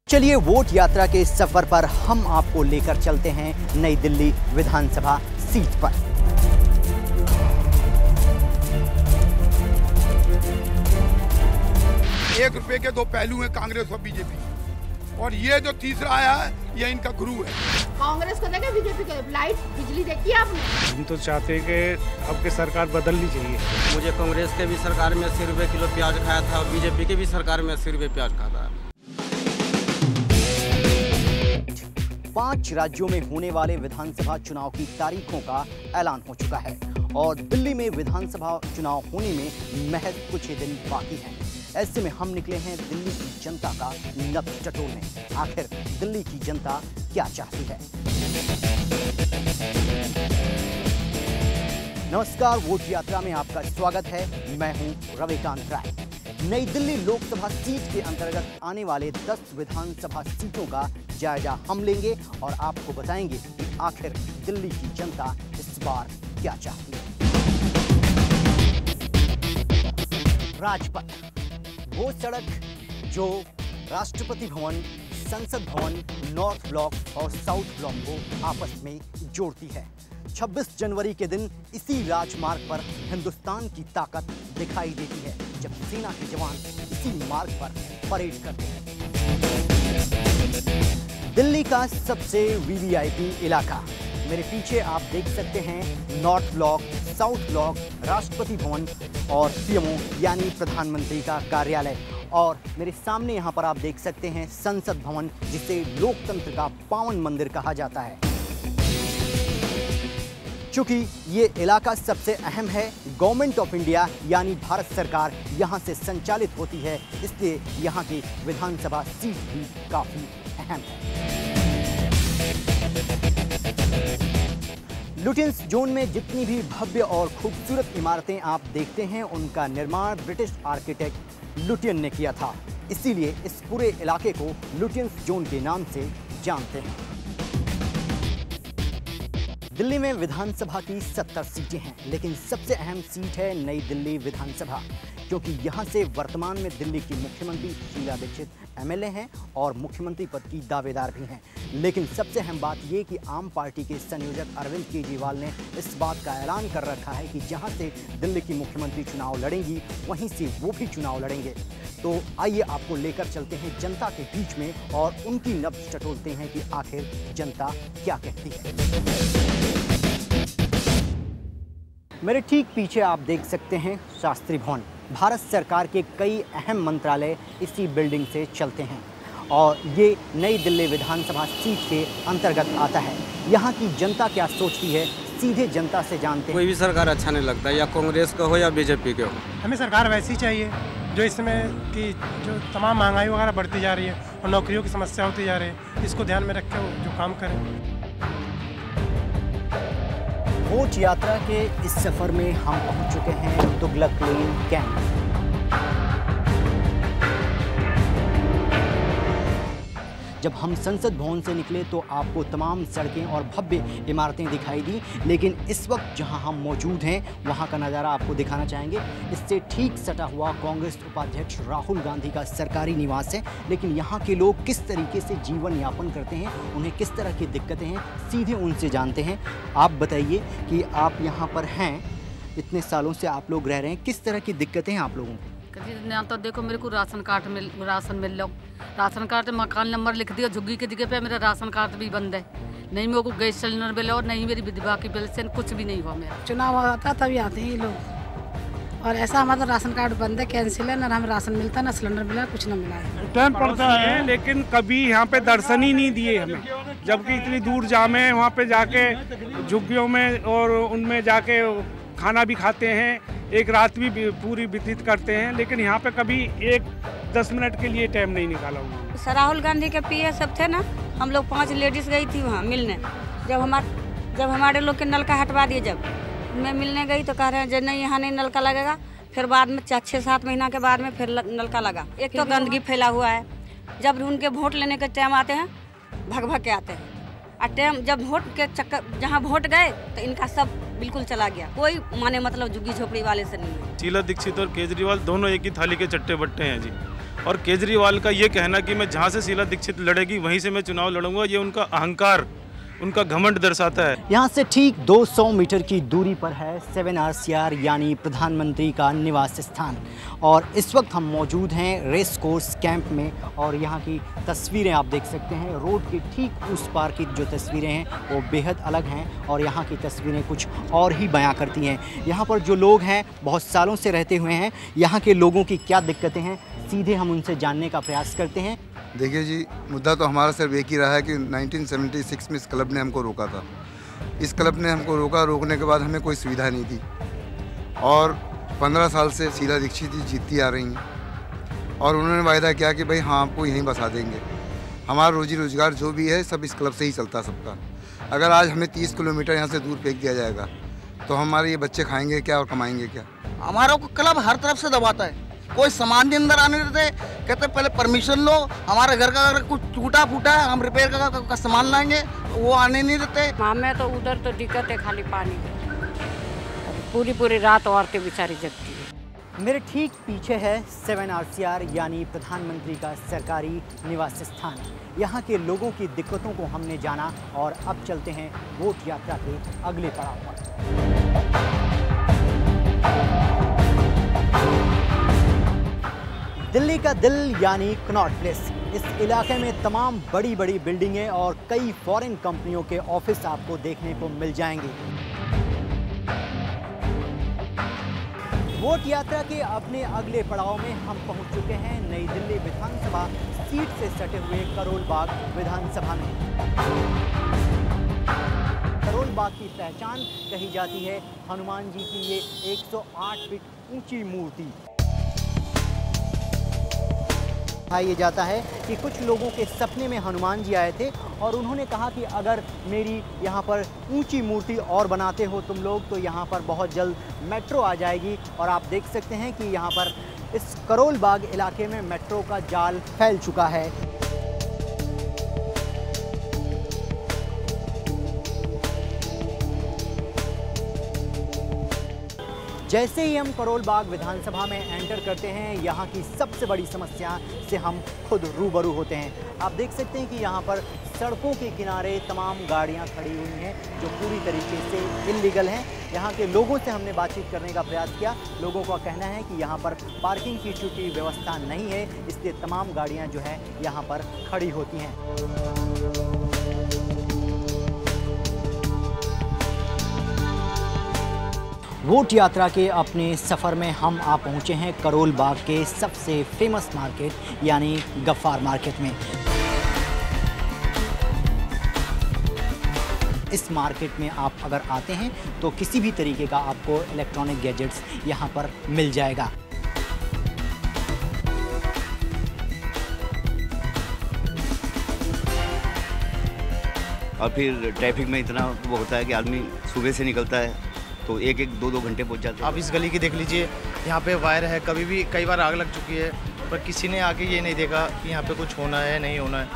चलिए वोट यात्रा के इस सफर पर हम आपको लेकर चलते हैं नई दिल्ली विधानसभा सीट पर। ₹1 के दो पहलू हैं कांग्रेस और बीजेपी, और ये जो तीसरा आया है ये इनका गुरु है। कांग्रेस को देखा, बीजेपी को लाइट बिजली देखी आपने? हम तो चाहते हैं कि अब की सरकार बदलनी चाहिए। मुझे कांग्रेस के भी सरकार में 80 रुपये किलो प्याज खाया था और बीजेपी के भी सरकार में 80 रुपये प्याज खाता है। 5 राज्यों में होने वाले विधानसभा चुनाव की तारीखों का ऐलान हो चुका है और दिल्ली में विधानसभा चुनाव होने में महज कुछ ही दिन बाकी हैं। ऐसे में हम निकले हैं दिल्ली की जनता का नब्ज टटोलने। आखिर दिल्ली की जनता क्या चाहती है? नमस्कार, वोट यात्रा में आपका स्वागत है। मैं हूं रविकांत राय। नई दिल्ली लोकसभा सीट के अंतर्गत आने वाले 10 विधानसभा सीटों का जायजा हम लेंगे और आपको बताएंगे कि आखिर दिल्ली की जनता इस बार क्या चाहती है। राजपथ, वो सड़क जो राष्ट्रपति भवन, संसद भवन, नॉर्थ ब्लॉक और साउथ ब्लॉक को आपस में जोड़ती है। 26 जनवरी के दिन इसी राजमार्ग पर हिंदुस्तान की ताकत दिखाई देती है जब सेना के जवान इसी मार्ग पर परेड करते हैं। दिल्ली का सबसे वीवीआईपी इलाका, मेरे पीछे आप देख सकते हैं north block, south block, Rashtrapati Bhavan और पीएमओ यानी प्रधानमंत्री का कार्यालय, और मेरे सामने यहाँ पर आप देख सकते हैं संसद भवन, जिसे लोकतंत्र का पावन मंदिर कहा जाता है। चूंकि ये इलाका सबसे अहम है, गवर्नमेंट ऑफ इंडिया यानी भारत सरकार यहाँ से संचालित होती है, इसलिए यहाँ की विधानसभा सीट भी काफी अहम है। लुटियंस जोन में जितनी भी भव्य और खूबसूरत इमारतें आप देखते हैं, उनका निर्माण ब्रिटिश आर्किटेक्ट लुटियन ने किया था, इसीलिए इस पूरे इलाके को लुटियंस जोन के नाम से जानते हैं। दिल्ली में विधानसभा की 70 सीटें हैं, लेकिन सबसे अहम सीट है नई दिल्ली विधानसभा, क्योंकि यहाँ से वर्तमान में दिल्ली की मुख्यमंत्री शीला दीक्षित एमएलए हैं और मुख्यमंत्री पद की दावेदार भी हैं। लेकिन सबसे अहम बात ये कि आम पार्टी के संयोजक अरविंद केजरीवाल ने इस बात का ऐलान कर रखा है कि जहाँ से दिल्ली की मुख्यमंत्री चुनाव लड़ेंगी, वहीं से वो भी चुनाव लड़ेंगे। तो आइए आपको लेकर चलते हैं जनता के बीच में और उनकी नब्ज टटोलते हैं कि आखिर जनता क्या कहती है। मेरे ठीक पीछे आप देख सकते हैं शास्त्री भवन। भारत सरकार के कई अहम मंत्रालय इसी बिल्डिंग से चलते हैं और ये नई दिल्ली विधानसभा सीट के अंतर्गत आता है। यहाँ की जनता क्या सोचती है, सीधे जनता से जानते हैं। कोई भी सरकार अच्छा नहीं लगता, या कांग्रेस का हो या बीजेपी के हो। हमें सरकार वैसी चाहिए जो इसमें कि जो तमाम महंगाई वगैरह बढ़ती जा रही है और नौकरियों की समस्या होती जा रही है, इसको ध्यान में रख के जो काम करें। वोट यात्रा के इस सफर में हम पहुंच चुके हैं तुगलक लेन कैंप। जब हम संसद भवन से निकले तो आपको तमाम सड़कें और भव्य इमारतें दिखाई दी, लेकिन इस वक्त जहां हम मौजूद हैं वहां का नज़ारा आपको दिखाना चाहेंगे। इससे ठीक सटा हुआ कांग्रेस उपाध्यक्ष राहुल गांधी का सरकारी निवास है, लेकिन यहां के लोग किस तरीके से जीवन यापन करते हैं, उन्हें किस तरह की दिक्कतें हैं, सीधे उनसे जानते हैं। आप बताइए कि आप यहाँ पर हैं, इतने सालों से आप लोग रह रहे हैं, किस तरह की दिक्कतें हैं आप लोगों को? ना तो देखो, मेरे को राशन मिल लो, राशन कार्ड मकान नंबर लिख दिया, झुग्गी की जगह पे मेरा राशन कार्ड भी बंद है। नहीं मेरे को गैस सिलेंडर मिला और नहीं मेरी विधवा की पेंशन, कुछ भी नहीं हुआ मेरा। चुनाव आता तभी आते हैं ये लोग, और ऐसा हमारा राशन कार्ड बंद है, कैंसिल है, ना हमें राशन मिलता, ना सिलेंडर मिला, कुछ ना मिला है। टाइम पड़ता है, लेकिन कभी यहाँ पे दर्शन ही नहीं दिए हमें, जबकि इतनी दूर जामे हैं। वहाँ पे जाके झुग्गियों में और उनमें जाके खाना भी खाते हैं, एक रात भी पूरी व्यतीत करते हैं, लेकिन यहाँ पे कभी 10 मिनट के लिए टाइम नहीं निकाला हुआ। राहुल गांधी के पीए सब थे ना, हम लोग 5 लेडीज गई थी वहाँ मिलने। जब हमारे लोग के नल का हटवा दिए, जब मैं मिलने गई तो कह रहे हैं जब नहीं यहाँ नहीं नल का लगेगा। फिर बाद में 6-7 महीना के बाद में फिर नल का लगा। एक तो गंदगी फैला हुआ है, जब उनके वोट लेने के टाइम आते हैं भग भग के आते हैं, और टाइम जब वोट के चक्कर जहाँ वोट गए तो इनका सब बिल्कुल चला गया, कोई माने मतलब झुग्गी झोपड़ी वाले से नहीं है। शीला दीक्षित और केजरीवाल दोनों एक ही थाली के चट्टे बट्टे हैं जी। और केजरीवाल का ये कहना कि मैं जहाँ से शीला दीक्षित लड़ेगी वहीं से मैं चुनाव लड़ूंगा, ये उनका अहंकार, उनका घमंड दर्शाता है। यहाँ से ठीक 200 मीटर की दूरी पर है 7RCR यानी प्रधानमंत्री का निवास स्थान। और इस वक्त हम मौजूद हैं रेस कोर्स कैंप में और यहाँ की तस्वीरें आप देख सकते हैं। रोड के ठीक उस पार की जो तस्वीरें हैं वो बेहद अलग हैं और यहाँ की तस्वीरें कुछ और ही बयां करती हैं। यहाँ पर जो लोग हैं बहुत सालों से रहते हुए हैं, यहाँ के लोगों की क्या दिक्कतें हैं सीधे हम उनसे जानने का प्रयास करते हैं। देखिए जी, मुद्दा तो हमारा सिर्फ एक ही रहा है कि 1976 में इस क्लब ने हमको रोका था। इस क्लब ने हमको रोकने के बाद हमें कोई सुविधा नहीं थी और 15 साल से शीला दीक्षित जी जीतती आ रही हैं और उन्होंने वायदा किया कि भाई हाँ आपको यहीं बसा देंगे। हमारा रोजी रोजगार जो भी है सब इस क्लब से ही चलता सबका। अगर आज हमें 30 किलोमीटर यहाँ से दूर फेंक दिया जाएगा तो हमारे ये बच्चे खाएंगे क्या और कमाएंगे क्या? हमारा क्लब हर तरफ से दबाता है, कोई सामान नहीं अंदर आने देते, कहते पहले परमिशन लो, हमारे घर का अगर कुछ टूटा फूटा है हम रिपेयर का सामान लाएंगे, वो आने नहीं देते। हमें तो उधर तो दिक्कत है खाली पानी की, पूरी रात औरतें बेचारी जगती है। मेरे ठीक पीछे है 7RCR यानी प्रधानमंत्री का सरकारी निवास स्थान। यहाँ के लोगों की दिक्कतों को हमने जाना और अब चलते हैं वोट यात्रा के अगले पड़ाव पर। दिल्ली का दिल यानी कनॉट प्लेस। इस इलाके में तमाम बड़ी बड़ी बिल्डिंगें और कई फॉरेन कंपनियों के ऑफिस आपको देखने को मिल जाएंगे। वोट यात्रा के अपने अगले पड़ाव में हम पहुंच चुके हैं नई दिल्ली विधानसभा सीट से सटे हुए करोल बाग विधानसभा में। करोल बाग की पहचान कही जाती है हनुमान जी की ये 108 फीट ऊंची मूर्ति। ये जाता है कि कुछ लोगों के सपने में हनुमान जी आए थे और उन्होंने कहा कि अगर मेरी यहाँ पर ऊंची मूर्ति और बनाते हो तुम लोग तो यहाँ पर बहुत जल्द मेट्रो आ जाएगी। और आप देख सकते हैं कि यहाँ पर इस करोल बाग इलाके में मेट्रो का जाल फैल चुका है। जैसे ही हम करोल बाग विधानसभा में एंटर करते हैं यहाँ की सबसे बड़ी समस्या से हम खुद रूबरू होते हैं। आप देख सकते हैं कि यहाँ पर सड़कों के किनारे तमाम गाड़ियाँ खड़ी हुई हैं जो पूरी तरीके से इल्लीगल हैं। यहाँ के लोगों से हमने बातचीत करने का प्रयास किया। लोगों का कहना है कि यहाँ पर पार्किंग की चूँकि व्यवस्था नहीं है इसलिए तमाम गाड़ियाँ जो है यहाँ पर खड़ी होती हैं। वोट यात्रा के अपने सफ़र में हम आ पहुँचे हैं करोल बाग के सबसे फेमस मार्केट यानी गफ्फार मार्केट में। इस मार्केट में आप अगर आते हैं तो किसी भी तरीके का आपको इलेक्ट्रॉनिक गैजेट्स यहाँ पर मिल जाएगा। और फिर ट्रैफिक में इतना वो होता है कि आदमी सुबह से निकलता है तो 1-2 घंटे पहुंच जाते हैं। आप इस गली की देख लीजिए, यहाँ पे वायर है, कभी भी कई बार आग लग चुकी है पर किसी ने आके ये नहीं देखा कि यहाँ पे कुछ होना है नहीं होना है।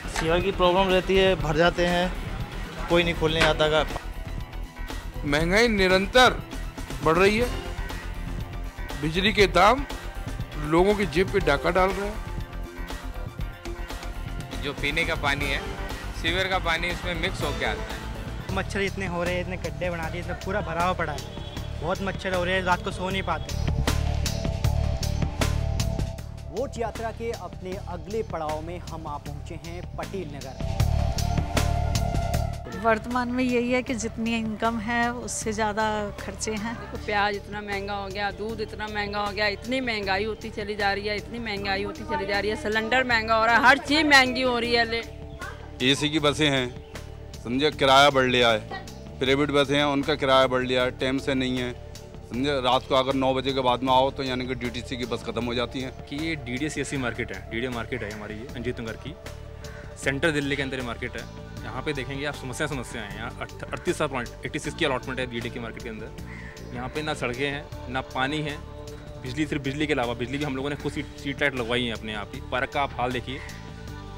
सीवर की प्रॉब्लम रहती है, भर जाते हैं, कोई नहीं खोलने आता का। महंगाई निरंतर बढ़ रही है, बिजली के दाम लोगों की जेब पे डाका डाल रहे हैं। जो पीने का पानी है, सीवर का पानी इसमें मिक्स होके आता है। मच्छर इतने हो रहे हैं, इतने गड्ढे बना दिए, इतना पूरा भरा हुआ पड़ा है, बहुत मच्छर हो रहे हैं, रात को सो नहीं पाते। वोट यात्रा के अपने अगले पड़ाव में हम आ पहुंचे हैं पटेल नगर। वर्तमान में यही है कि जितनी इनकम है उससे ज़्यादा खर्चे हैं। तो प्याज इतना महंगा हो गया, दूध इतना महंगा हो गया, इतनी महंगाई होती चली जा रही है, इतनी महंगाई होती चली जा रही है, सिलेंडर महंगा हो रहा है, हर चीज़ महंगी हो रही है। एसी की बसें हैं, समझे, किराया बढ़ लिया है। प्राइवेट बसें हैं, उनका किराया बढ़ लिया है, टाइम से नहीं है, समझे। रात को अगर 9 बजे के बाद में आओ तो यानी कि DTC की बस खत्म हो जाती है। कि ये DDA-CSC मार्केट है, DDA मार्केट है हमारी, ये अंजीत नगर की सेंट्रल दिल्ली के अंदर ये मार्केट है। यहाँ पे देखेंगे आप समस्या हैं। यहाँ 38.86 की अलॉटमेंट है DDA के मार्केट के अंदर। यहाँ पे ना सड़कें हैं ना पानी है, बिजली सिर्फ बिजली के अलावा, बिजली की हम लोगों ने खुद स्ट्रीट लाइट लगवाई है अपने यहाँ पे। पार्क का आप हाल देखिए,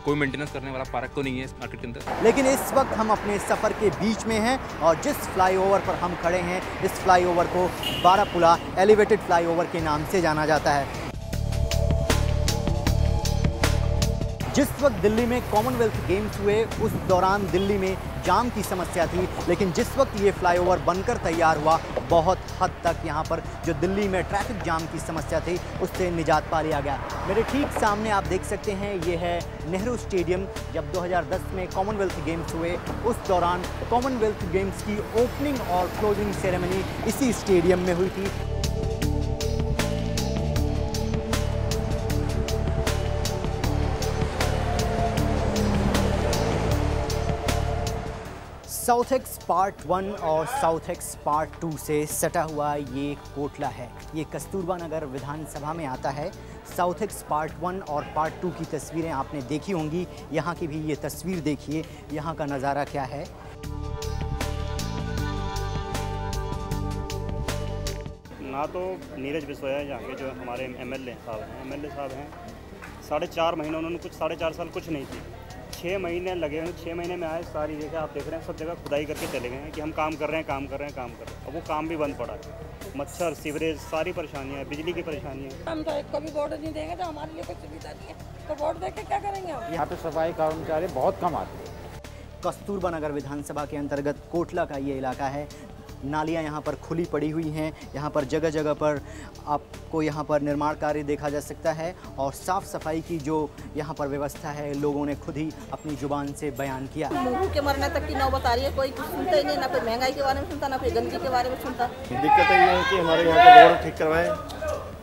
कोई मेंटेनेंस करने वाला पार्क तो नहीं है इस मार्केट के अंदर। लेकिन इस वक्त हम अपने सफ़र के बीच में हैं और जिस फ्लाईओवर पर हम खड़े हैं, इस फ्लाईओवर को बारापुला एलिवेटेड फ्लाईओवर के नाम से जाना जाता है। जिस वक्त दिल्ली में कॉमनवेल्थ गेम्स हुए उस दौरान दिल्ली में जाम की समस्या थी, लेकिन जिस वक्त ये फ्लाईओवर बनकर तैयार हुआ, बहुत हद तक यहाँ पर जो दिल्ली में ट्रैफिक जाम की समस्या थी उससे निजात पा लिया गया। मेरे ठीक सामने आप देख सकते हैं, ये है नेहरू स्टेडियम। जब 2010 में कॉमनवेल्थ गेम्स हुए उस दौरान कॉमनवेल्थ गेम्स की ओपनिंग और क्लोजिंग सेरेमनी इसी स्टेडियम में हुई थी। साउथेक्स पार्ट 1 और साउथेक्स पार्ट 2 से सटा हुआ ये कोटला है। ये कस्तूरबा नगर विधानसभा में आता है। साउथेक्स पार्ट 1 और पार्ट 2 की तस्वीरें आपने देखी होंगी। यहाँ की भी ये तस्वीर देखिए, यहाँ का नज़ारा क्या है। ना तो नीरज बिश्नोई यहाँ के जो हमारे एमएलए साहब हैं 4.5 महीने उन्होंने 4.5 साल कुछ नहीं की। 6 महीने लगे हैं, 6 महीने में आए, सारी जगह आप देख रहे हैं, सब जगह खुदाई करके चले गए हैं कि हम काम कर रहे हैं। अब वो काम भी बंद पड़ा है। मच्छर, सीवरेज, सारी परेशानियाँ हैं, बिजली की परेशानियाँ हैं। हम तो एक को भी वोट नहीं देंगे, तो हमारे लिए कोई सुविधा नहीं है, तो वोट दे के क्या करेंगे हम? यहाँ पे सफाई कर्मचारी बहुत कम आते हैं। कस्तूरबा नगर विधानसभा के अंतर्गत कोटला का ये इलाका है। नालियाँ यहाँ पर खुली पड़ी हुई हैं। यहाँ पर जगह जगह पर आपको यहाँ पर निर्माण कार्य देखा जा सकता है और साफ़ सफाई की जो यहाँ पर व्यवस्था है लोगों ने खुद ही अपनी जुबान से बयान किया। मुँह के मरने तक की नौबत आ रही है, कोई सुनता ही नहीं, ना कोई महंगाई के बारे में सुनता, ना कोई गंदगी के बारे में सुनता। दिक्कत ये है कि हमारे यहाँ के रोड ठीक करवाएं,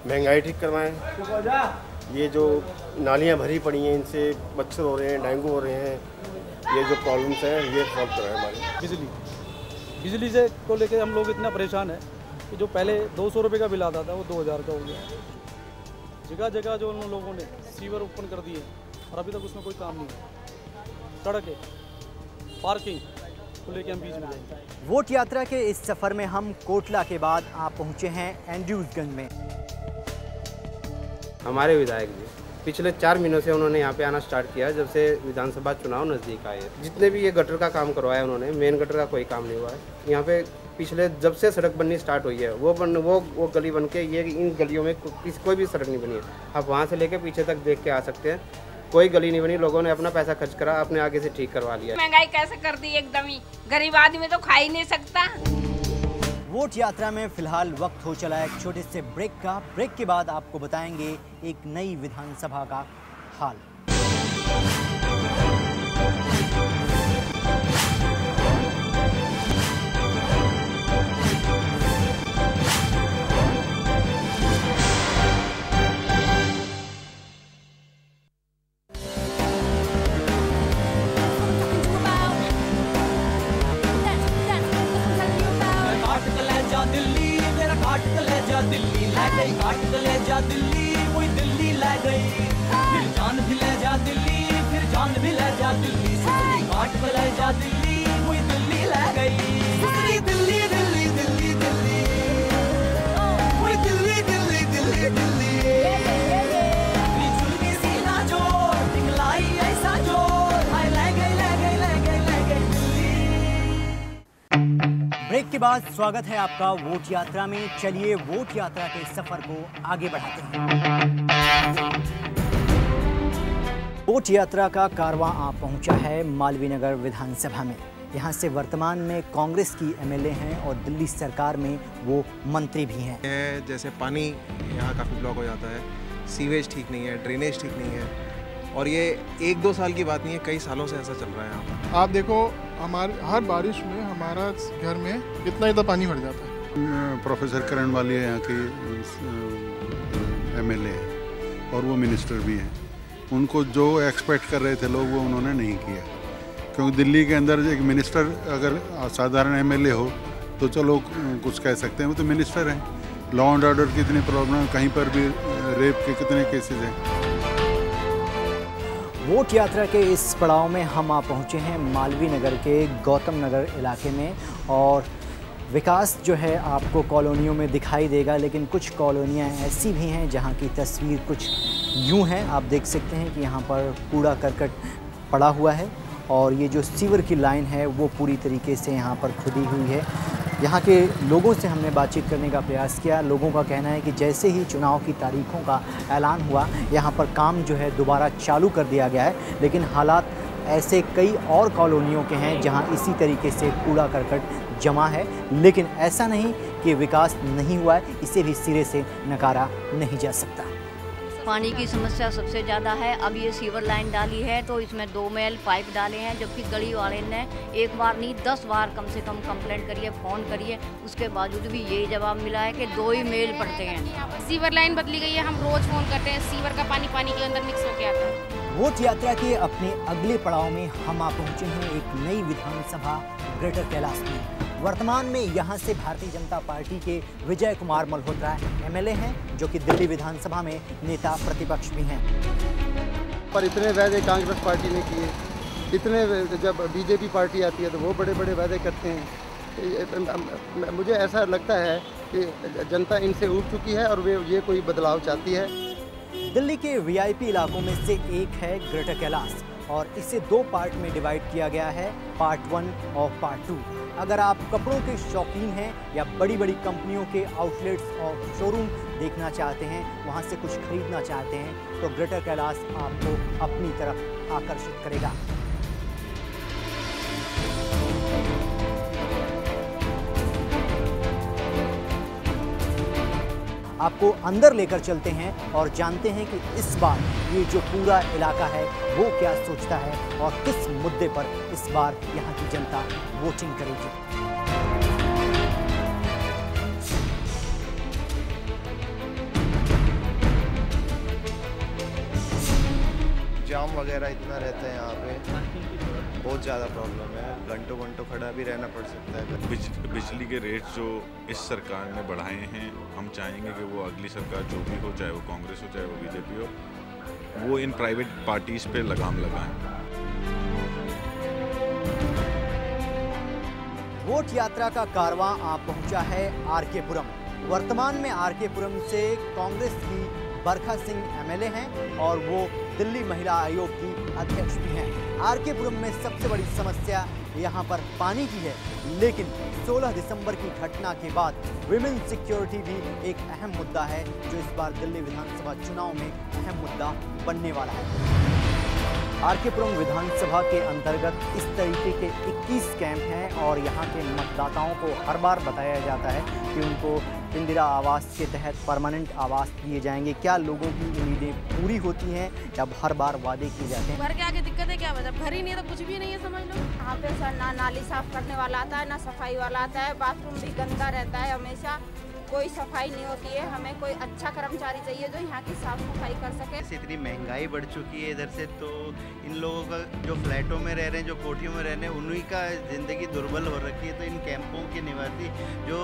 महंगाई ठीक करवाएं। ये जो नालियाँ भरी पड़ी हैं इनसे मच्छर हो रहे हैं, डेंगू हो रहे हैं, ये जो प्रॉब्लम्स हैं ये सॉल्व कराएं। हमारे बिजली से को लेकर हम लोग इतना परेशान है कि जो पहले 200 रुपये का बिल आता था वो 2000 का हो गया। जगह जगह जो उन लोगों ने सीवर ओपन कर दिए और अभी तक उसमें कोई काम नहीं है। सड़कें, पार्किंग को लेकर हम बीच में जाएंगे। वोट यात्रा के इस सफ़र में हम कोटला के बाद आप पहुँचे हैं एंड्रूजगंज में। हमारे विधायक जी पिछले 4 महीनों से उन्होंने यहाँ पे आना स्टार्ट किया जब से विधानसभा चुनाव नज़दीक आए। जितने भी ये गटर का काम करवाया उन्होंने, मेन गटर का कोई काम नहीं हुआ है यहाँ पे। पिछले जब से सड़क बननी स्टार्ट हुई है वो गली बन के ये इन गलियों में कोई भी सड़क नहीं बनी है। आप वहाँ से लेके पीछे तक देख के आ सकते हैं, कोई गली नहीं बनी। लोगों ने अपना पैसा खर्च करा, अपने आगे से ठीक करवा लिया। महंगाई कैसे कर दी एकदम ही, गरीब आदमी तो खा ही नहीं सकता। वोट यात्रा में फिलहाल वक्त हो चला है एक छोटे से ब्रेक का। ब्रेक के बाद आपको बताएंगे एक नई विधानसभा का हाल। दिल्ली लै गई, काट के ले जा दिल्ली, कोई दिल्ली लै गई। फिर जान भी ले जा दिल्ली, फिर जान भी ले जा दिल्ली, सुतरी काट के ले जा दिल्ली, कोई दिल्ली लै गई। सुतरी दिल्ली दिल्ली दिल्ली दिल्ली, कोई दिल्ली दिल्ली दिल्ली दिल्ली। जुल्मी सीना जोर, दिखलाई ऐसा जोर, हाय लै गई लै गई लै गई लै गई दिल्ली। ब्रेक के बाद स्वागत है आपका वोट यात्रा में। चलिए वोट यात्रा के सफर को आगे बढ़ाते हैं। वोट यात्रा का कारवां आ पहुंचा है मालवीय नगर विधानसभा में। यहाँ से वर्तमान में कांग्रेस की एमएलए हैं और दिल्ली सरकार में वो मंत्री भी हैं। जैसे पानी यहाँ काफ़ी ब्लॉक हो जाता है, सीवेज ठीक नहीं है, ड्रेनेज ठीक नहीं है, और ये 1-2 साल की बात नहीं है, कई सालों से ऐसा चल रहा है यहाँ पर। आप देखो हमारे हर बारिश में हमारा घर में इतना पानी भर जाता है। प्रोफेसर करण वाली यहाँ की एमएलए है और वो मिनिस्टर भी हैं। उनको जो एक्सपेक्ट कर रहे थे लोग वो उन्होंने नहीं किया, क्योंकि दिल्ली के अंदर एक मिनिस्टर अगर साधारण एमएलए हो तो चलो कुछ कह सकते हैं, वो तो मिनिस्टर हैं। लॉ एंड ऑर्डर की इतनी प्रॉब्लम, कहीं पर भी रेप के कितने केसेज हैं। वोट यात्रा के इस पड़ाव में हम आ पहुँचे हैं मालवीय नगर के गौतम नगर इलाके में, और विकास जो है आपको कॉलोनियों में दिखाई देगा, लेकिन कुछ कॉलोनियाँ ऐसी भी हैं जहाँ की तस्वीर कुछ यूं है, आप देख सकते हैं कि यहाँ पर कूड़ा करकट पड़ा हुआ है और ये जो सीवर की लाइन है वो पूरी तरीके से यहाँ पर खुदी हुई है। यहाँ के लोगों से हमने बातचीत करने का प्रयास किया। लोगों का कहना है कि जैसे ही चुनाव की तारीखों का ऐलान हुआ, यहाँ पर काम जो है दोबारा चालू कर दिया गया है, लेकिन हालात ऐसे कई और कॉलोनियों के हैं जहाँ इसी तरीके से कूड़ा करकट जमा है। लेकिन ऐसा नहीं कि विकास नहीं हुआ है, इसे भी सिरे से नकारा नहीं जा सकता। पानी की समस्या सबसे ज़्यादा है। अब ये सीवर लाइन डाली है तो इसमें 2 मैल पाइप डाले हैं, जबकि गली वाले ने एक बार नहीं 10 बार कम से कम कंप्लेंट करिए, फ़ोन करिए, उसके बावजूद भी यही जवाब मिला है कि 2 ही मेल पड़ते हैं। सीवर लाइन बदली गई है, हम रोज़ फ़ोन करते हैं, सीवर का पानी के अंदर मिक्स हो गया था। वोट यात्रा के अपने अगले पड़ाव में हम आ पहुँचे हैं एक नई विधानसभा ग्रेटर कैलाश में। वर्तमान में यहाँ से भारतीय जनता पार्टी के विजय कुमार मल्होत्रा MLA हैं, जो कि दिल्ली विधानसभा में नेता प्रतिपक्ष भी हैं। पर इतने वादे कांग्रेस पार्टी ने किए, इतने जब बीजेपी पार्टी आती है तो वो बड़े बड़े वादे करते हैं। मुझे ऐसा लगता है कि जनता इनसे ऊब चुकी है और वे ये कोई बदलाव चाहती है। दिल्ली के VIP इलाकों में से एक है ग्रेटर कैलाश और इसे 2 पार्ट में डिवाइड किया गया है, पार्ट 1 और पार्ट 2। अगर आप कपड़ों के शौकीन हैं या बड़ी बड़ी कंपनियों के आउटलेट्स और शोरूम देखना चाहते हैं, वहां से कुछ खरीदना चाहते हैं, तो ग्रेटर कैलाश आपको अपनी तरफ आकर्षित करेगा। आपको अंदर लेकर चलते हैं और जानते हैं कि इस बार ये जो पूरा इलाका है वो क्या सोचता है और किस मुद्दे पर इस बार यहाँ की जनता वोटिंग करेगी। जाम वगैरह इतना रहता है यहाँ पे, बहुत ज़्यादा प्रॉब्लम है, घंटों घंटों खड़ा भी रहना पड़ सकता है। बिजली के रेट जो इस सरकार ने बढ़ाए हैं, हम चाहेंगे कि वो अगली सरकार जो भी हो, चाहे वो कांग्रेस हो चाहे वो बीजेपी हो, वो इन प्राइवेट पार्टीज पे लगाम लगाएं। वोट यात्रा का कारवां आ पहुंचा है RK पुरम। वर्तमान में RK पुरम से कांग्रेस की बरखा सिंह MLA हैं और वो दिल्ली महिला आयोग की अध्यक्ष भी हैं। RK पुरम में सबसे बड़ी समस्या यहाँ पर पानी की है, लेकिन 16 दिसंबर की घटना के बाद विमेन सिक्योरिटी भी एक अहम मुद्दा है, जो इस बार दिल्ली विधानसभा चुनाव में अहम मुद्दा बनने वाला है। RK पुरम विधानसभा के अंतर्गत इस तरीके के 21 कैंप हैं और यहाँ के मतदाताओं को हर बार बताया जाता है कि उनको इंदिरा आवास के तहत परमानेंट आवास दिए जाएंगे। क्या लोगों की उम्मीदें पूरी होती हैं या हर बार वादे किए जाते हैं? घर के आगे दिक्कत है क्या, मतलब घर ही नहीं तो कुछ भी नहीं है, समझ लो। यहाँ पे सर ना नाली साफ करने वाला आता है, ना सफाई वाला आता है, बाथरूम भी गंदा रहता है, हमेशा कोई सफाई नहीं होती है। हमें कोई अच्छा कर्मचारी चाहिए जो यहाँ की साफ सफाई कर सके। इतनी महंगाई बढ़ चुकी है इधर से, तो इन लोगों का जो फ्लैटों में रह रहे हैं, जो कोठियों में रह रहे हैं, उन्हीं का ज़िंदगी दुर्बल हो रखी है। तो इन कैंपों के निवासी जो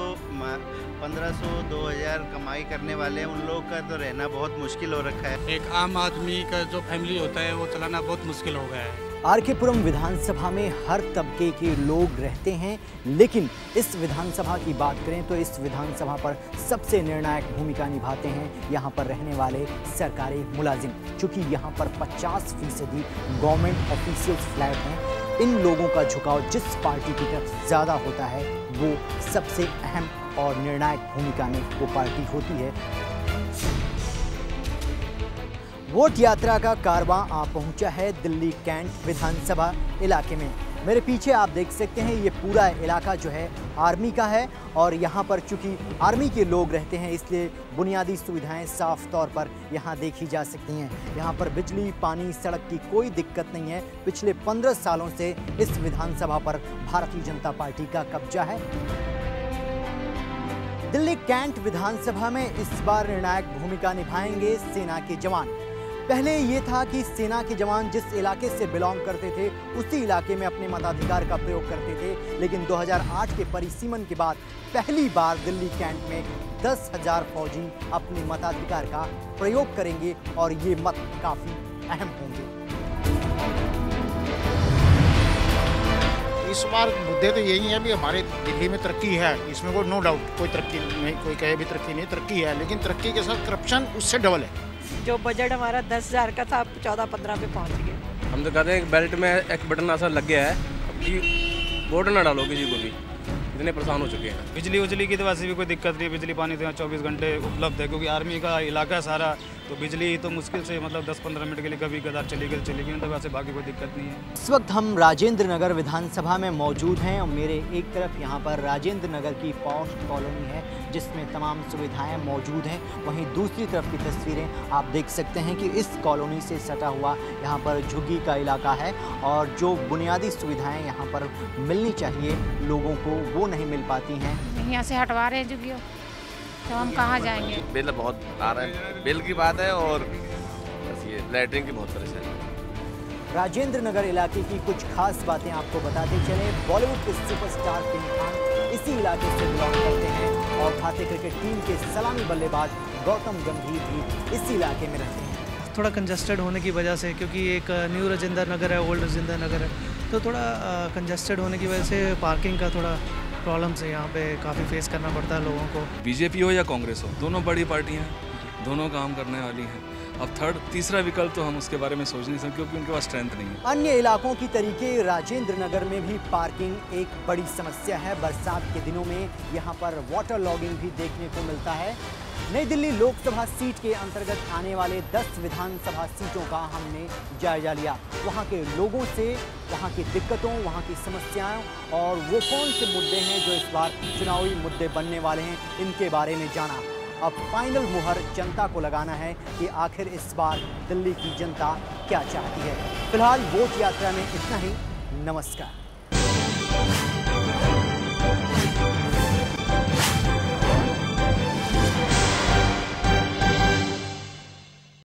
1500-2000 कमाई करने वाले हैं, उन लोगों का तो रहना बहुत मुश्किल हो रखा है। एक आम आदमी का जो फैमिली होता है वो चलाना बहुत मुश्किल हो गया है। RK पुरम विधानसभा में हर तबके के लोग रहते हैं, लेकिन इस विधानसभा की बात करें तो इस विधानसभा पर सबसे निर्णायक भूमिका निभाते हैं यहाँ पर रहने वाले सरकारी मुलाजिम। चूँकि यहाँ पर 50% गवर्नमेंट ऑफिशियल्स फ्लैट हैं, इन लोगों का झुकाव जिस पार्टी की तरफ ज़्यादा होता है वो सबसे अहम और निर्णायक भूमिका में वो पार्टी होती है। वोट यात्रा का कारवां आ पहुंचा है दिल्ली कैंट विधानसभा इलाके में। मेरे पीछे आप देख सकते हैं ये पूरा इलाका जो है आर्मी का है और यहाँ पर चूँकि आर्मी के लोग रहते हैं, इसलिए बुनियादी सुविधाएं साफ तौर पर यहाँ देखी जा सकती हैं। यहाँ पर बिजली, पानी, सड़क की कोई दिक्कत नहीं है। पिछले 15 सालों से इस विधानसभा पर भारतीय जनता पार्टी का कब्जा है। दिल्ली कैंट विधानसभा में इस बार निर्णायक भूमिका निभाएंगे सेना के जवान। पहले ये था कि सेना के जवान जिस इलाके से बिलोंग करते थे उसी इलाके में अपने मताधिकार का प्रयोग करते थे, लेकिन 2008 के परिसीमन के बाद पहली बार दिल्ली कैंट में 10,000 फौजी अपने मताधिकार का प्रयोग करेंगे और ये मत काफ़ी अहम होंगे। इस बार मुद्दे तो यही है भी हमारे दिल्ली में तरक्की है, इसमें कोई नो डाउट, कोई तरक्की नहीं, कोई कहे भी तरक्की नहीं, तरक्की है, लेकिन तरक्की के साथ करप्शन उससे डबल है। जो बजट हमारा 10,000 का था, 14-15 पे पहुंच गया। हम तो कहते हैं बेल्ट में एक बटन ऐसा लग गया है, अब वोट ना डालो किसी को भी, इतने परेशान हो चुके हैं। बिजली की तो वैसे भी कोई दिक्कत नहीं है, बिजली पानी तो यहाँ 24 घंटे उपलब्ध है, क्योंकि आर्मी का इलाका है सारा, तो बिजली तो मुश्किल से मतलब 10-15 मिनट के लिए कभी कदार चली गई, तो वैसे बाकी कोई दिक्कत नहीं है। इस वक्त हम राजेंद्र नगर विधानसभा में मौजूद हैं और मेरे एक तरफ यहाँ पर राजेंद्र नगर की पॉश कॉलोनी है जिसमें तमाम सुविधाएं मौजूद हैं, वहीं दूसरी तरफ की तस्वीरें आप देख सकते हैं कि इस कॉलोनी से सटा हुआ यहाँ पर झुग्गी का इलाका है और जो बुनियादी सुविधाएं यहाँ पर मिलनी चाहिए लोगों को वो नहीं मिल पाती हैं। यहाँ से हटवा रहे हैं झुग्गियों, तो हम कहाँ जाएंगे? बिल बहुत आ रहा है, बिल की बात है और बस ये लैटरिन की बहुत परेशानी है। राजेंद्र नगर इलाके की कुछ खास बातें आपको बताते चले। बॉलीवुड के सुपरस्टार किंग खान इसी इलाके से बिलोंग करते हैं और भारतीय क्रिकेट टीम के सलामी बल्लेबाज गौतम गंभीर भी इसी इलाके में रहते हैं। थोड़ा कंजस्टेड होने की वजह से, क्योंकि एक न्यू राजेंद्र नगर है, ओल्ड राजेंद्र नगर है, तो थोड़ा कंजस्टेड होने की वजह से पार्किंग का थोड़ा प्रॉब्लम से यहाँ पे काफ़ी फेस करना पड़ता है लोगों को। बीजेपी हो या कांग्रेस हो, दोनों बड़ी पार्टियाँ हैं, दोनों काम करने वाली हैं। अब तीसरा विकल्प तो हम उसके बारे में सोच नहीं सकते क्योंकि उनके पास स्ट्रेंथ नहीं है। अन्य इलाकों की तरीके राजेंद्र नगर में भी पार्किंग एक बड़ी समस्या है। बरसात के दिनों में यहाँ पर वाटर लॉगिंग भी देखने को मिलता है। नई दिल्ली लोकसभा सीट के अंतर्गत आने वाले 10 विधानसभा सीटों का हमने जायजा लिया, वहाँ के लोगों से, वहाँ की दिक्कतों, वहाँ की समस्याओं और वो कौन से मुद्दे हैं जो इस बार चुनावी मुद्दे बनने वाले हैं, इनके बारे में जाना। अब फाइनल मुहर जनता को लगाना है कि आखिर इस बार दिल्ली की जनता क्या चाहती है। फिलहाल वोट यात्रा में इतना ही। नमस्कार।